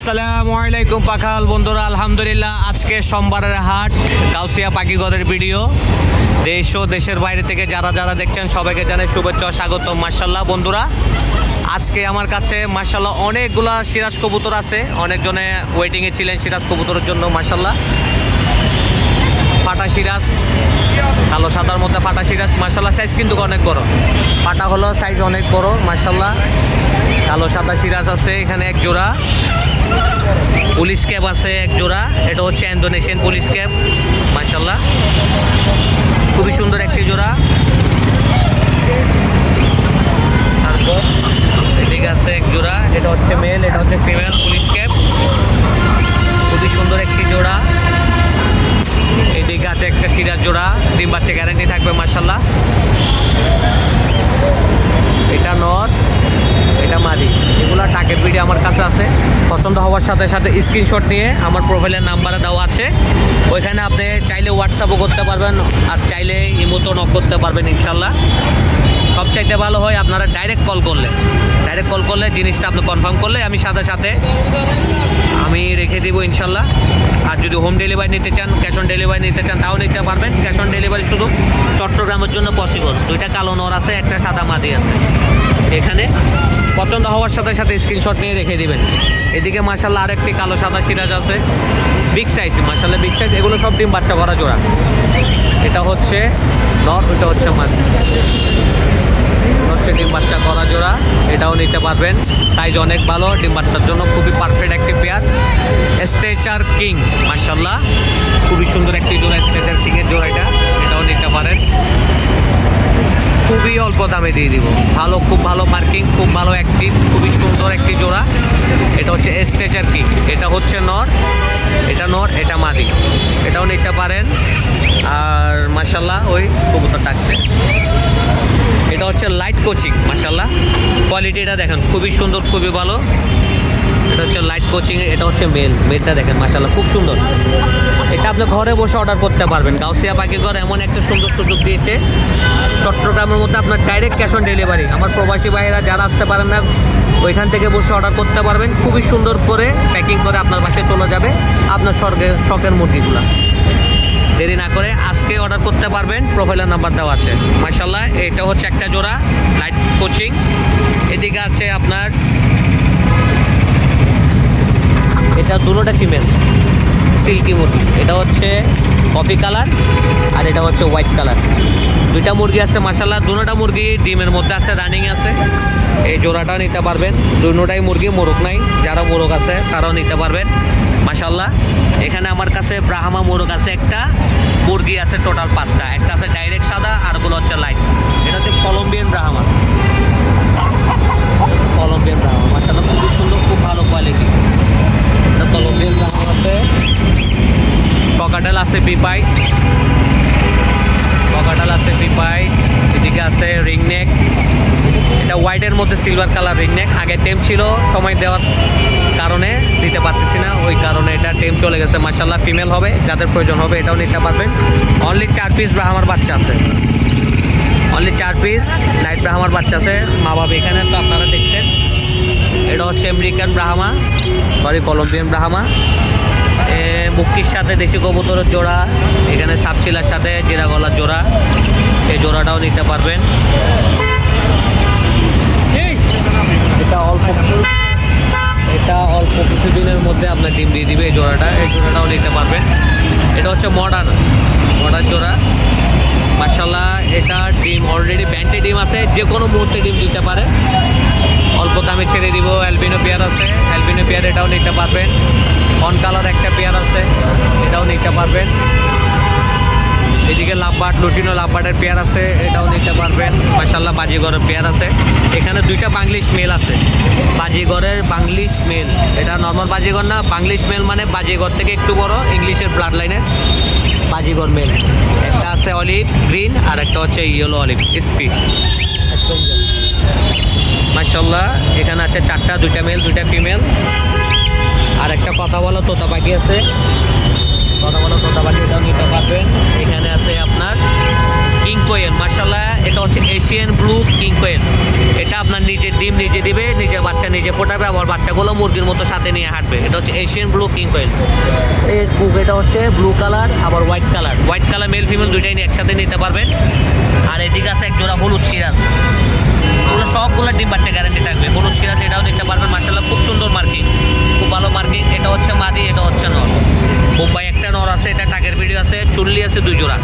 আসসালামু আলাইকুম পাখাল বন্ধুরা, আলহামদুলিল্লাহ। আজকে সোমবারের হাট গাউসিয়া পাখিঘরের ভিডিও। দেশ ও দেশের বাইরে থেকে যারা যারা দেখছেন সবাইকে জানাই শুভেচ্ছা ও স্বাগত। মাশাআল্লাহ বন্ধুরা, আজকে আমার কাছে মাশাআল্লাহ অনেকগুলা সিরাজ কবুতর আছে। অনেকজনে ওয়েটিংয়ে ছিলেন সিরাজ কবুতরের জন্য। মাশাআল্লাহ ফাটা সিরাজ, কালো সাদার মধ্যে ফাটা সিরাজ। মাশাআল্লাহ সাইজ কিন্তু অনেক বড়। ফাটা হলো সাইজ অনেক বড়। মাশাআল্লাহ কালো সাদা সিরাজ আছে এখানে এক জোড়া। পুলিশ ক্যাপ আছে এক জোড়া, এটা হচ্ছে ইন্দোনেশিয়ান পুলিশ ক্যাপ। মাশাআল্লাহ খুবই সুন্দর একটি জোড়া। তারপর এদিকে আছে এক জোড়া, এটা হচ্ছে মেল, এটা হচ্ছে ফিমেল পুলিশ ক্যাপ। খুবই সুন্দর একটি জোড়া। এদিকে আছে একটা সিরাজ জোড়া, ডিম বাচ্চা গ্যারান্টি থাকবে। মাশাআল্লাহ এটা নর, এটা মাদি। এগুলো টাকের ভিডিও আমার কাছে আছে। পছন্দ হওয়ার সাথে সাথে স্ক্রিনশট নিয়ে আমার প্রোফাইলের নাম্বারে দেওয়া আছে, ওইখানে আপনি চাইলে হোয়াটসঅ্যাপও করতে পারবেন আর চাইলে ইমোতো নক করতে পারবেন। ইনশাল্লাহ সবচাইতে ভালো হয় আপনারা ডাইরেক্ট কল করলে জিনিসটা আপনি কনফার্ম করলে আমি সাথে সাথে আমি রেখে দিব ইনশাল্লাহ। আর যদি হোম ডেলিভারি নিতে চান, ক্যাশ অন ডেলিভারি নিতে চান, তাও নিতে পারবেন। ক্যাশ অন ডেলিভারি শুধু চট্টগ্রামের জন্য পসিবল। দুইটা কালো নর আছে, একটা সাদা মাদি আছে। এখানে পছন্দ হওয়ার সাথে সাথে স্ক্রিনশট নিয়ে রেখে দিবেন। এদিকে মাশাআল্লাহ আরেকটি কালো সাদা সিরাজ আছে, বিগ সাইজ। মাশাআল্লাহ বিগ সাইজ। এগুলো সব ডিম বাচ্চা করা জোড়া। এটা হচ্ছে নর, ওইটা হচ্ছে মাদি। হচ্ছে ডিম বাচ্চা করা জোড়া, এটাও নিতে পারবেন। সাইজ অনেক ভালো, ডিম বাচ্চার জন্য খুবই পারফেক্ট একটি পেয়ার। স্টেচার কিং, মাশাআল্লাহ খুবই সুন্দর একটি জোড়া। স্টেচার কিংয়ের জোড়া এটাও নিতে পারেন। খুবই অল্প দামে দিয়ে দিব। ভালো, খুব ভালো মার্কিং, খুব ভালো অ্যাক্টিভ, খুবই সুন্দর একটি জোড়া। এটা হচ্ছে স্টেচার কিং, এটা হচ্ছে নর, এটা নর, এটা মাদি। এটাও নিতে পারেন। আর মাশাআল্লাহ ওই কবুতর ডাকছে, এটা হচ্ছে লাইট কোচিং। মাশাআল্লাহ কোয়ালিটিটা দেখেন খুবই সুন্দর, খুবই ভালো। এটা হচ্ছে লাইট কোচিং, এটা হচ্ছে মেলটা দেখেন মাশাআল্লাহ খুব সুন্দর। এটা আপনি ঘরে বসে অর্ডার করতে পারবেন। গাউসিয়া পাখিঘর এমন একটা সুন্দর সুযোগ দিয়েছে, চট্টগ্রামের মধ্যে আপনার ডাইরেক্ট ক্যাশ অন ডেলিভারি। আমার প্রবাসী ভাইয়েরা যারা আসতে পারেন না, ওইখান থেকে বসে অর্ডার করতে পারবেন। খুবই সুন্দর করে প্যাকিং করে আপনার বাসায় চলে যাবে আপনার শখের মুরগিগুলো। দেরি না করে আজকে অর্ডার করতে পারবেন, প্রোফাইলের নাম্বার দেওয়া আছে। মাশাআল্লাহ এটা হচ্ছে একটা জোড়া লাইট কোচিং। এদিকে আছে আপনার, এটা দুটোটা ফিমেল সিল্কি মুরগি। এটা হচ্ছে কফি কালার আর এটা হচ্ছে হোয়াইট কালার। দুইটা মুরগি আছে মাশাআল্লাহ। দুটোটা মুরগি ডিমের মধ্যে আছে, রানিং আছে। এই জোড়াটাও নিতে পারবেন। দুটোটাই মুরগি, মোরগ নাই। যারা মোরগ আছে তারাও নিতে পারবেন মাশাআল্লাহ। এখানে আমার কাছে ব্রাহ্মা মোরগ আছে একটা, মুরগি আছে টোটাল 5টা। একটা আছে ডাইরেক্ট সাদা, আরগুলো হচ্ছে লাইট। এটা হচ্ছে কলম্বিয়ান ব্রাহ্মা, মাশাআল্লাহ খুবই সুন্দর, খুব ভালো কোয়ালিটি। এটা কলম্বিয়ান ব্রাহ্মা আছে। ককাটেল আছে পিপাই, এদিকে আছে রিংনেক। এটা হোয়াইটের মধ্যে সিলভার কালার রিংনেক। আগে টেম ছিল, সময় দেওয়ার কারণে দিতে পারতেছি না, ওই কারণে এটা টেম চলে গেছে। মাশাআল্লাহ ফিমেল হবে, যাদের প্রয়োজন হবে এটাও নিতে পারবেন। অনলি 4 পিস ব্রাহ্মার বাচ্চা আছে, অনলি 4 পিস লাইট ব্রাহ্মার বাচ্চা আছে। মা বাবা এখানে তো আপনারা দেখছেন। এটা হচ্ছে আমেরিকান ব্রাহ্মা, কলম্বিয়ান ব্রাহ্মা। মুক্তির সাথে দেশি কবুতরের জোড়া, এখানে সাপশিলার সাথে জিরা গলার জোড়া। এই জোড়াটাও নিতে পারবেন। এটা অল্প কিছুদিনের মধ্যে আপনার ডিম দিয়ে দিবে এই জোড়াটাও নিতে পারবেন। এটা হচ্ছে মডার্ন জোড়া। মাশাআল্লাহ এটা ডিম অলরেডি ব্যান্টে ডিম আছে, যে কোনো মুহূর্তে ডিম দিতে পারে। অল্প দামে ছেড়ে দিব। অ্যালবিনো পেয়ার আছে, অ্যালবিনো পেয়ার এটাও নিতে পারবেন। অন কালার একটা পেয়ার আছে, এটাও নিতে পারবেন। এদিকে লাভবার্ড, লুটিনো লাভবার্ডের পেয়ার আছে, এটাও নিতে পারবেন। মাশাআল্লাহ বাজিগরের পেয়ার আছে। এখানে দুইটা বাংলিশ মেল আছে, বাজিগরের বাংলিশ মেল। এটা নর্মাল বাজিগর না, বাংলিশ মেল মানে বাজিগর থেকে একটু বড়, ইংলিশের ব্লাড লাইনের বাজিগর মেল। একটা আছে অলিভ গ্রিন আর একটা হচ্ছে ইয়েলো অলিভ স্পিড। মাশাআল্লাহ এখানে আছে 4টা, 2টা মেল 2টা ফিমেল। আর একটা কথা বলো তোতা পাখি আছে, এটাও নিতে পারবেন। এখানে আছে আপনার কিং কোয়েল, মাশাআল্লাহ এটা হচ্ছে এশিয়ান ব্লু কিং কোয়েল। এটা আপনার নিজের ডিম নিজে দিবে, নিজের বাচ্চা নিজে ফোটাবে, আবার বাচ্চাগুলো মুরগির মতো সাথে নিয়ে হাঁটবে। এটা হচ্ছে এশিয়ান ব্লু কিং কোয়েল। এই বুক এটা হচ্ছে ব্লু কালার আবার হোয়াইট কালার মেল ফিমেল দুইটাই নিয়ে একসাথে নিতে পারবেন। আর এদিকে আছে এক জোড়া হলুদ সিরাজ, এগুলো সবগুলো ডিম বাচ্চা গ্যারান্টি থাকবে। হলুদ সিরাজ এটাও দেখতে পারবেন, মাশাআল্লাহ খুব সুন্দর মার্কিং, খুব ভালো মার্কিং। এটা হচ্ছে মাদি, এটা হচ্ছে নর। বোম্বাই একটা নর আছে, এটা টাকের ভিডিও আছে, চুল্লি আছে 2 জোড়া,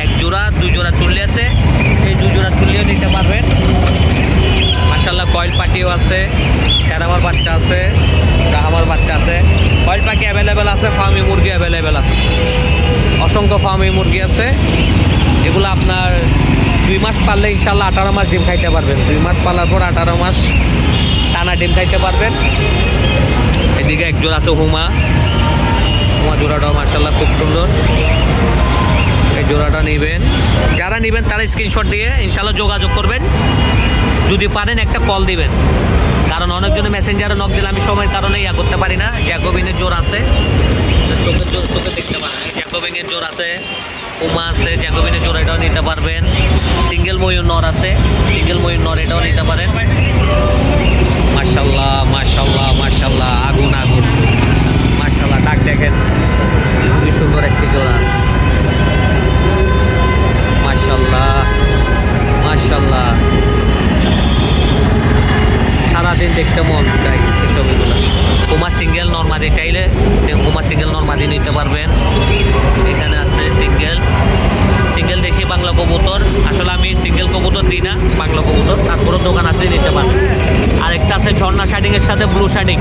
1 জোড়া 2 জোড়া চুল্লি আছে। এই 2 জোড়া চুল্লিও নিতে পারবেন। মাশাআল্লাহ কয়েল পাখিও আছে, ক্যারামার বাচ্চা আছে, রাহামার বাচ্চা আছে। কয়েল পাখি অ্যাভেলেবেল আছে, ফার্মি মুরগি অ্যাভেলেবেল আছে, অসংখ্য ফার্মি মুরগি আছে। যেগুলো আপনার 2 মাস পারলে ইনশাল্লাহ 18 মাস ডিম খাইতে পারবেন। 2 মাস পালার পর 18 মাস টানা ডিম খাইতে পারবেন। এদিকে এক জোড়া আছে হুমা জোড়াটাও মাশাআল্লাহ খুব সুন্দর। এই জোড়াটা নেবেন, যারা নেবেন তারা স্ক্রিনশট দিয়ে ইনশাল্লাহ যোগাযোগ করবেন। যদি পারেন একটা কল দিবেন, কারণ অনেকজনে মেসেঞ্জারে নক দিলে আমি সময়ের কারণে করতে পারি না। জ্যাকোবিনের জোর আছে, চোখে দেখতে পারেন, জ্যাকোবিনের জোর আছে, উমা আছে, জ্যাকোবিনের জোর এটাও নিতে পারবেন। সিঙ্গেল ময়ূর নর আছে, সিঙ্গেল ময়ূর নর এটাও নিতে পারেন। মাশাআল্লাহ মাশাআল্লাহ মাশাআল্লাহ, আগুন আগুন, মাশাআল্লাহ ডাক দেখেন, খুবই সুন্দর একটি জোড়া। মাশাআল্লাহ মাশাআল্লাহ, সারাদিন দেখতে মন চাই এসব। এগুলো উমা সিঙ্গেল নর্মাদি চাইলে উমা সিঙ্গেল নর্মাদি নিতে পারবেন। এখানে আছে সিঙ্গেল দেশি বাংলা কবুতর। আসলে আমি সিঙ্গেল কবুতর দিই না, বাংলা কবুতর, তারপরেও দোকান আসলে নিতে পারবেন। আরেকটা আছে ঝর্ণা শাডিংয়ের সাথে ব্লু শাডিং,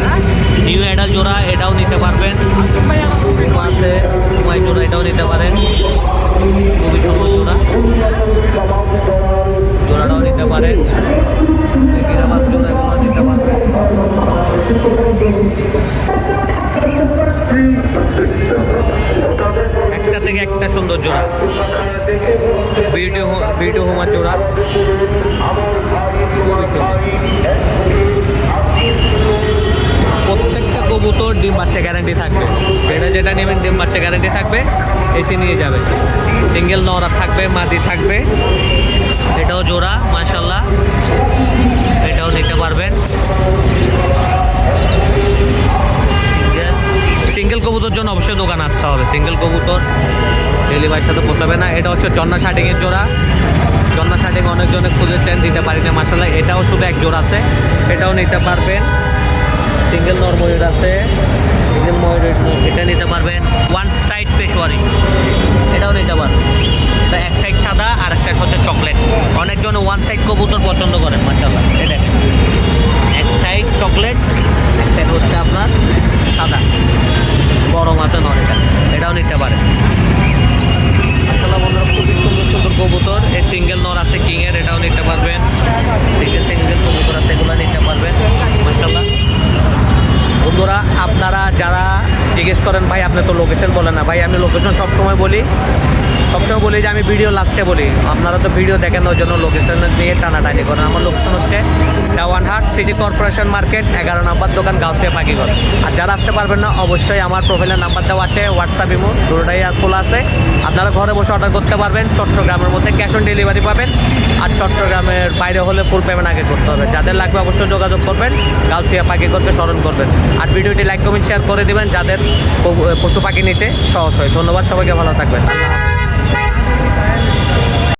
নিউ অ্যাডাল জোড়া, এটাও নিতে পারবেন। উমা আছে, উমাই জোড়া, এটাও নিতে পারেন। খুবই সুন্দর জোড়া, জোড়াটাও নিতে পারেন। গিরাবাস জোড়া এগুলো নিতে পারবেন। একটা থেকে একটা সুন্দর জোড়া, ভিডিও হোমার জোড়া, খুবই সুন্দর। প্রত্যেকটা কবুতর ডিম বাচ্চা গ্যারান্টি থাকবে, যেটা নেবেন ডিম বাচ্চা গ্যারান্টি থাকবে, এসে নিয়ে যাবে। সিঙ্গেল নরা থাকবে, মাদি থাকবে। এটাও জোড়া মাশাআল্লাহ, এটাও নিতে পারবেন। সিঙ্গেল কবুতর জন্য অবশ্যই দোকান আসতে হবে। সিঙ্গেল কবুতর ডেলিভারির সাথে পৌঁছাবে না। এটা হচ্ছে জন্না শার্টিংয়ের জোড়া, জন্না শার্টিং অনেকজনে খুঁজেছেন, দিতে পারি না মাশাআল্লাহ। এটাও শুধু এক জোড়া আছে, এটাও নিতে পারবেন। সিঙ্গেল নর ময়ূর আছে, সিঙ্গেল ময়ূর এটা নিতে পারবেন। ওয়ান সাইড পেশোয়ারি, এটাও নিতে পারবেন। এটা এক সাইড সাদা আর এক সাইড হচ্ছে চকলেট। অনেকজন ওয়ান সাইড কবুতর পছন্দ করেন মাশাআল্লাহ। এটা এক সাইড চকলেট, এক সাইড হচ্ছে আপনার সাদা, বড় মাছের নর, এটাও নিতে পারেন। মাশাআল্লাহ বন্ধুরা, খুবই সুন্দর সুন্দর কবুতর। এই সিঙ্গেল নর আছে কিংয়ের, এটাও নিতে পারবেন। সিঙ্গেল কবুতর আছে, এগুলো নিতে পারবেন মাশাআল্লাহ। বন্ধুরা, আপনারা যারা জিজ্ঞেস করেন ভাই আপনি তো লোকেশন বলেন না, ভাই আমি লোকেশন সবসময় বলি যে আমি ভিডিও লাস্টে বলি। আপনারা তো ভিডিও দেখেন, ওই জন্য লোকেশন নিয়ে টানাটানি করেন। আমার লোকেশন হচ্ছে দেওয়ানহাট সিটি কর্পোরেশন মার্কেট, 11 নম্বর দোকান, গাউসিয়া পাখিঘর। আর যারা আসতে পারবেন না, অবশ্যই আমার প্রোফাইলের নাম্বার দেওয়া আছে, হোয়াটসঅ্যাপ ইমো দুটোটাই খোলা আছে। আপনারা ঘরে বসে অর্ডার করতে পারবেন। চট্টগ্রামের মধ্যে ক্যাশ অন ডেলিভারি পাবেন, আর চট্টগ্রামের বাইরে হলে ফুল পেমেন্ট আগে করতে হবে। যাদের লাগবে অবশ্যই যোগাযোগ করবেন, গাউসিয়া পাখিঘরকে স্মরণ করবেন। আর ভিডিওটি লাইক কমেন্ট শেয়ার করে দেবেন যাদের পশু পাখি নিতে সহজ হয়। ধন্যবাদ, সবাইকে ভালো থাকবেন। আল্লাহ হাফেজ।